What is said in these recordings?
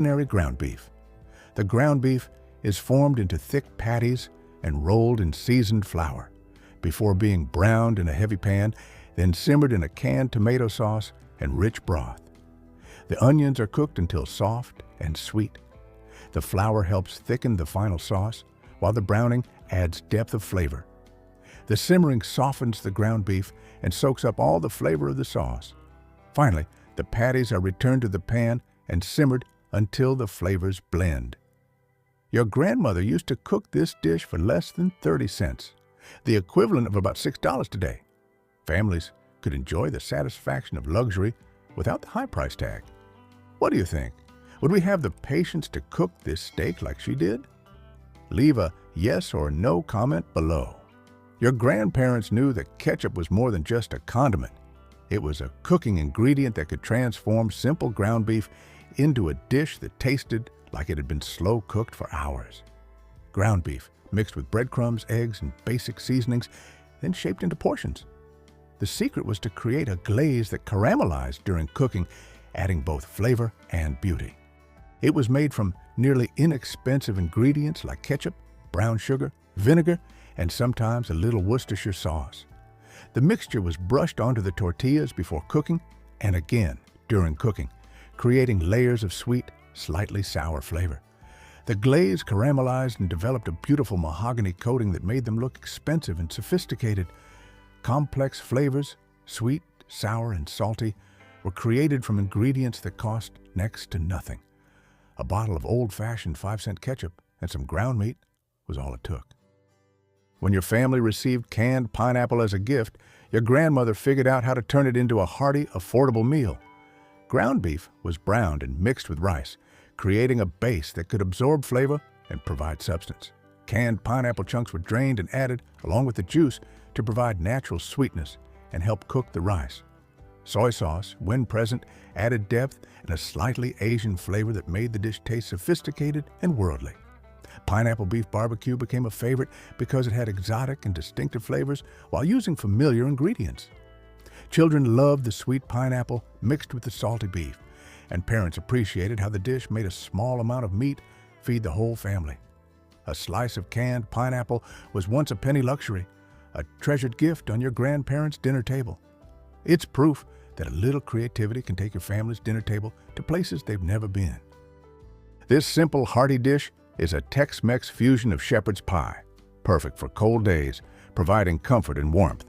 ordinary ground beef. The ground beef is formed into thick patties and rolled in seasoned flour before being browned in a heavy pan, then simmered in a canned tomato sauce and rich broth. The onions are cooked until soft and sweet. The flour helps thicken the final sauce, while the browning adds depth of flavor. The simmering softens the ground beef and soaks up all the flavor of the sauce. Finally, the patties are returned to the pan and simmered until the flavors blend. Your grandmother used to cook this dish for less than 30 cents, the equivalent of about $6 today. Families could enjoy the satisfaction of luxury without the high price tag. What do you think? Would we have the patience to cook this steak like she did? Leave a yes or no comment below. Your grandparents knew that ketchup was more than just a condiment. It was a cooking ingredient that could transform simple ground beef into a dish that tasted like it had been slow cooked for hours. Ground beef mixed with breadcrumbs, eggs, and basic seasonings, then shaped into portions. The secret was to create a glaze that caramelized during cooking, adding both flavor and beauty. It was made from nearly inexpensive ingredients like ketchup, brown sugar, vinegar, and sometimes a little Worcestershire sauce. The mixture was brushed onto the tortillas before cooking and again during cooking, creating layers of sweet, slightly sour flavor. The glaze caramelized and developed a beautiful mahogany coating that made them look expensive and sophisticated. Complex flavors, sweet, sour, and salty, were created from ingredients that cost next to nothing. A bottle of old-fashioned 5-cent ketchup and some ground meat was all it took. When your family received canned pineapple as a gift, your grandmother figured out how to turn it into a hearty, affordable meal. Ground beef was browned and mixed with rice, creating a base that could absorb flavor and provide substance. Canned pineapple chunks were drained and added, along with the juice, to provide natural sweetness and help cook the rice. Soy sauce, when present, added depth and a slightly Asian flavor that made the dish taste sophisticated and worldly. Pineapple beef barbecue became a favorite because it had exotic and distinctive flavors while using familiar ingredients. Children loved the sweet pineapple mixed with the salty beef, and parents appreciated how the dish made a small amount of meat feed the whole family. A slice of canned pineapple was once a penny luxury, a treasured gift on your grandparents' dinner table. It's proof that a little creativity can take your family's dinner table to places they've never been. This simple, hearty dish is a Tex-Mex fusion of shepherd's pie, perfect for cold days, providing comfort and warmth.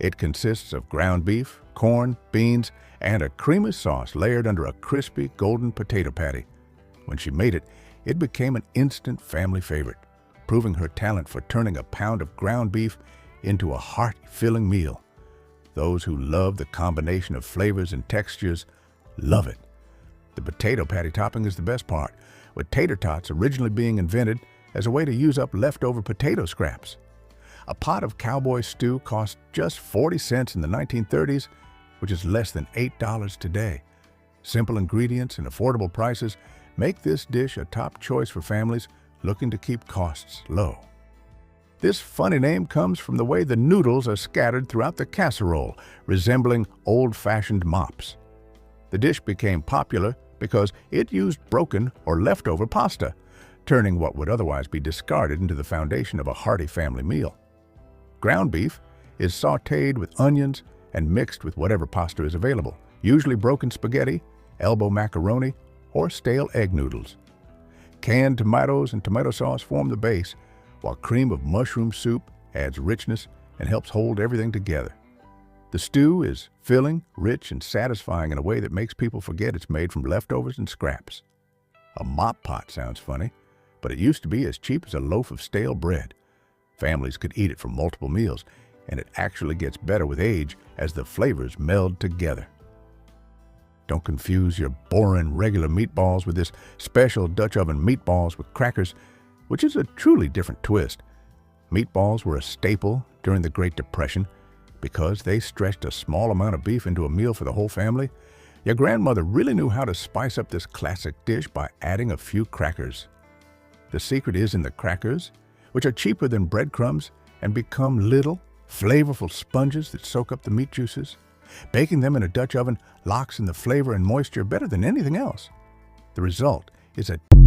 It consists of ground beef, corn, beans, and a creamy sauce layered under a crispy, golden potato patty. When she made it, it became an instant family favorite, proving her talent for turning a pound of ground beef into a heart-filling meal. Those who love the combination of flavors and textures love it. The potato patty topping is the best part, with tater tots originally being invented as a way to use up leftover potato scraps. A pot of cowboy stew cost just 40 cents in the 1930s, which is less than $8 today. Simple ingredients and affordable prices make this dish a top choice for families looking to keep costs low. This funny name comes from the way the noodles are scattered throughout the casserole, resembling old-fashioned mops. The dish became popular because it used broken or leftover pasta, turning what would otherwise be discarded into the foundation of a hearty family meal. Ground beef is sautéed with onions and mixed with whatever pasta is available, usually broken spaghetti, elbow macaroni, or stale egg noodles. Canned tomatoes and tomato sauce form the base, while cream of mushroom soup adds richness and helps hold everything together. The stew is filling, rich, and satisfying in a way that makes people forget it's made from leftovers and scraps. A mop pot sounds funny, but it used to be as cheap as a loaf of stale bread. Families could eat it for multiple meals, and it actually gets better with age as the flavors meld together. Don't confuse your boring regular meatballs with this special Dutch oven meatballs with crackers, which is a truly different twist. Meatballs were a staple during the Great Depression because they stretched a small amount of beef into a meal for the whole family. Your grandmother really knew how to spice up this classic dish by adding a few crackers. The secret is in the crackers, which are cheaper than breadcrumbs and become little, flavorful sponges that soak up the meat juices. Baking them in a Dutch oven locks in the flavor and moisture better than anything else. The result is a